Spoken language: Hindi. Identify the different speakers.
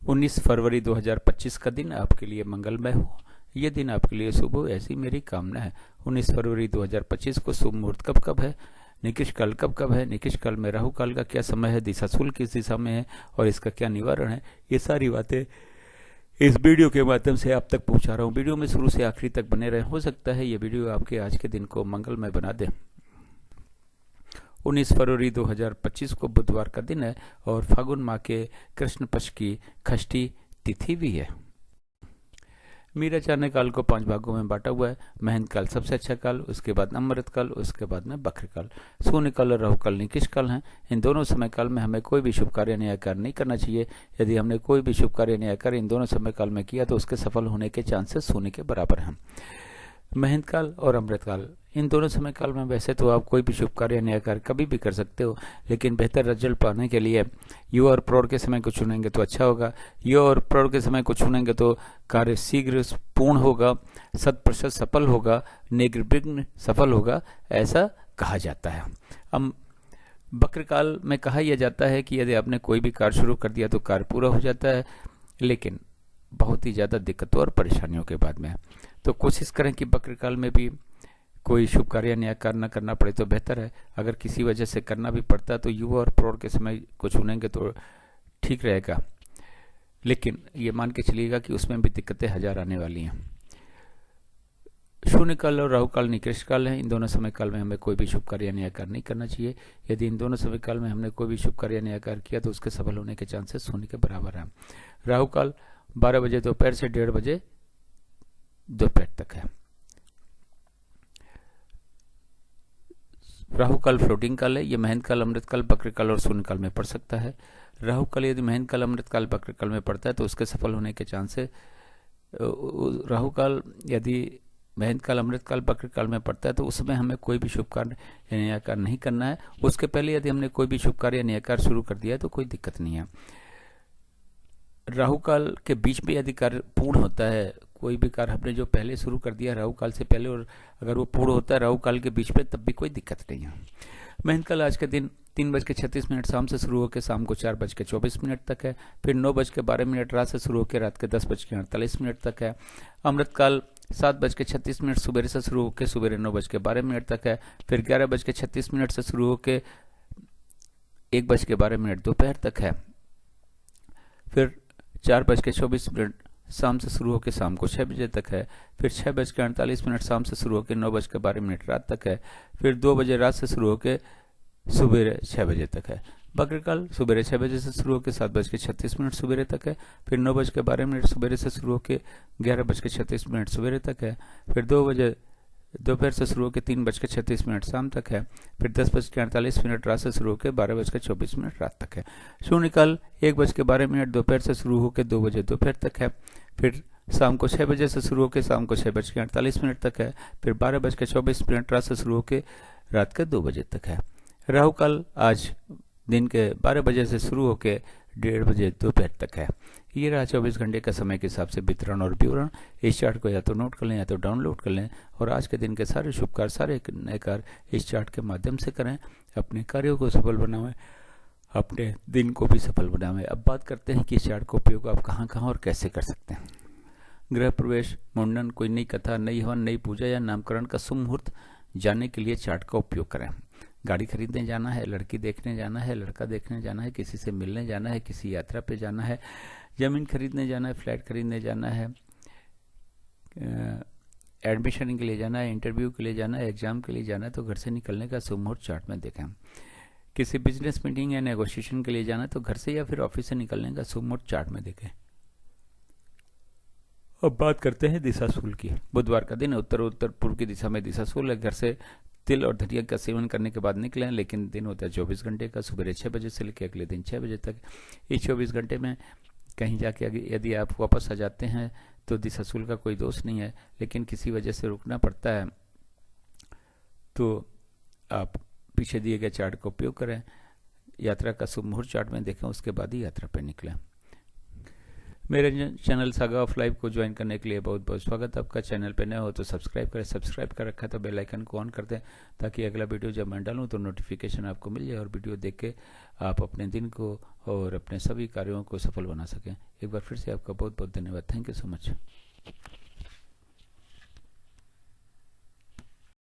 Speaker 1: 19 फरवरी 2025 का दिन आपके लिए मंगलमय हो, ये दिन आपके लिए शुभ हो, ऐसी मेरी कामना है। 19 फरवरी 2025 को शुभ मुहूर्त कब कब है, निकिष काल कब कब है, निकिष काल में राहु काल का क्या समय है, दिशाशूल किस दिशा में है और इसका क्या निवारण है, ये सारी बातें इस वीडियो के माध्यम से आप तक पहुंचा रहा हूं। वीडियो में शुरू से आखिरी तक बने रहे, हो सकता है ये वीडियो आपके आज के दिन को मंगलमय बना दे। 19 फरवरी 2025 को बुधवार का दिन है और फागुन माह के कृष्ण पक्ष की षष्ठी तिथि भी है। मीरा चाने काल को 5 भागों में बांटा हुआ है। महंत काल सबसे अच्छा काल, उसके बाद अमृत काल, उसके बाद में बक्र काल। शून्य काल और राहु काल निकिष काल हैं। इन दोनों समय काल में हमें कोई भी शुभ कार्य न्याय कार्य नहीं करना चाहिए। यदि हमने कोई भी शुभ कार्य न्याय कार्य इन दोनों समय काल में किया तो उसके सफल होने के चांसेस शून्य के बराबर हैं। महंत काल और अमृत काल, इन दोनों समय काल में वैसे तो आप कोई भी शुभ कार्य न्याय कार्य कभी भी कर सकते हो, लेकिन बेहतर रिजल्ट पाने के लिए युवा और प्रौढ़ के समय को चुनेंगे तो अच्छा होगा। युवा और प्रौढ़ के समय को चुनेंगे तो कार्य शीघ्र पूर्ण होगा, 100% सफल होगा, निर्विघ्न सफल होगा, ऐसा कहा जाता है। अब बक्र काल में कहा यह जाता है कि यदि आपने कोई भी कार्य शुरू कर दिया तो कार्य पूरा हो जाता है, लेकिन बहुत ही ज़्यादा दिक्कतों और परेशानियों के बाद में। तो कोशिश करें कि बक्र काल में भी कोई शुभ कार्य न्याय कार्य न करना पड़े तो बेहतर है। अगर किसी वजह से करना भी पड़ता है तो युवा और प्रौढ़ के समय को चुनेंगे तो ठीक रहेगा, लेकिन ये मान के चलिएगा कि उसमें भी दिक्कतें हजार आने वाली हैं। शून्य काल और राहु काल निकृष्ट काल है। इन दोनों समय काल में हमें कोई भी शुभ कार्य न्याय कार्य नहीं करना चाहिए। यदि इन दोनों समय काल में हमने कोई भी शुभ कार्य न्याय कार्य किया तो उसके सफल होने के चांसेस शून्य के बराबर हैं। राहु काल 12 बजे दोपहर से 1:30 बजे दोपहर तक है। राहु काल फ्लोटिंग काल है। ये महंत काल, अमृत काल, बक्र काल और शून्य काल में पड़ सकता है। राहु काल यदि महंत काल, अमृत काल, बक्र काल में पड़ता है तो उसके सफल होने के चांसेस, राहु काल यदि महंत काल, अमृत काल, बक्र काल में पड़ता है तो उसमें हमें कोई भी शुभ कार्य न्याय कार्य नहीं करना है। उसके पहले यदि हमने कोई भी शुभ कार्य न्याय कार्य शुरू कर दिया है तो कोई दिक्कत नहीं है। राहु काल के बीच में यदि कार्य पूर्ण होता है, कोई भी कार्य हमने जो पहले शुरू कर दिया राहु काल से पहले, और अगर वो पूर्ण होता है राहु काल के बीच में, तब भी कोई दिक्कत नहीं है। महंत काल आज के दिन 3:36 शाम से शुरू होकर शाम को 4:24 तक है। फिर 9:12 रात से शुरू होकर रात के 10:48 तक है। अमृत काल 7:36 सुबह से शुरू होकर सुबह 9:12 तक है। फिर 11:36 से शुरू होकर 1:12 दोपहर तक है। फिर 4:24 शाम से शुरू होकर शाम को 6 बजे तक है। फिर 6:48 शाम से शुरू होकर 9:12 रात तक है। फिर 2 बजे रात से शुरू होकर सुबह 6 बजे तक है। बक्र काल सुबह 6 बजे से शुरू होकर 7:36 सुबह तक है। फिर 9:12 सुबह से शुरू होकर 11:36 सुबह तक है। फिर 2 बजे दोपहर से शुरू होकर 3:36 शाम तक है। फिर 10:48 रात से शुरू होकर 12:24 रात तक है। शून्य काल 1:12 दोपहर से शुरू होकर 2 बजे दोपहर तक है। फिर शाम को 6 बजे से शुरू होकर शाम को 6:48 तक है। फिर 12:24 रात से शुरू होकर रात के 2 बजे तक है। राहु काल आज दिन के 12 बजे से शुरू होकर 1:30 बजे दोपहर तक है। ये रहा 24 घंटे का समय के हिसाब से वितरण और विवरण। इस चार्ट को या तो नोट कर लें या तो डाउनलोड कर लें और आज के दिन के सारे शुभ कार्य, सारे नए कार्य इस चार्ट के माध्यम से करें। अपने कार्यों को सफल बनाएं, अपने दिन को भी सफल बनाएं। अब बात करते हैं कि इस चार्ट का उपयोग आप कहाँ कहाँ और कैसे कर सकते हैं। गृह प्रवेश, मुंडन, कोई नई कथा, नई हवन, नई पूजा या नामकरण का शुभ मुहूर्त जानने के लिए चार्ट का उपयोग करें। गाड़ी खरीदने जाना है, लड़की देखने जाना है, लड़का देखने जाना है, किसी से मिलने जाना है, किसी यात्रा पे जाना है, जमीन खरीदने जाना है, फ्लैट खरीदने जाना है, एडमिशन के लिए जाना है, इंटरव्यू के लिए जाना है, एग्जाम के लिए जाना है, तो घर से निकलने का शुभ मुहूर्त चार्ट में देखें। किसी बिजनेस मीटिंग या नेगोशिएशन के लिए जाना है तो घर से या फिर ऑफिस से निकलने का शुभ मुहूर्त चार्ट में देखें। अब बात करते हैं दिशाशूल की। बुधवार का दिन उत्तर उत्तर पूर्व की दिशा में दिशाशूल है। घर से तिल और धनिया का सेवन करने के बाद निकलें, लेकिन दिन होता है 24 घंटे का, सुबह 6 बजे से लेकर अगले दिन 6 बजे तक। इस 24 घंटे में कहीं जाके यदि आप वापस आ जाते हैं तो दिशाशूल का कोई दोष नहीं है, लेकिन किसी वजह से रुकना पड़ता है तो आप पीछे दिए गए चार्ट का उपयोग करें। यात्रा का शुभ मुहूर्त चार्ट में देखें, उसके बाद ही यात्रा पर निकलें। मेरे चैनल सागा ऑफ लाइफ को ज्वाइन करने के लिए बहुत बहुत स्वागत। आपका चैनल पे नए हो तो सब्सक्राइब करें, सब्सक्राइब कर रखा है तो बेल आइकन को ऑन कर दें ताकि अगला वीडियो जब मैं डालूँ तो नोटिफिकेशन आपको मिल जाए और वीडियो देख के आप अपने दिन को और अपने सभी कार्यों को सफल बना सकें। एक बार फिर से आपका बहुत बहुत धन्यवाद। Thank you so much.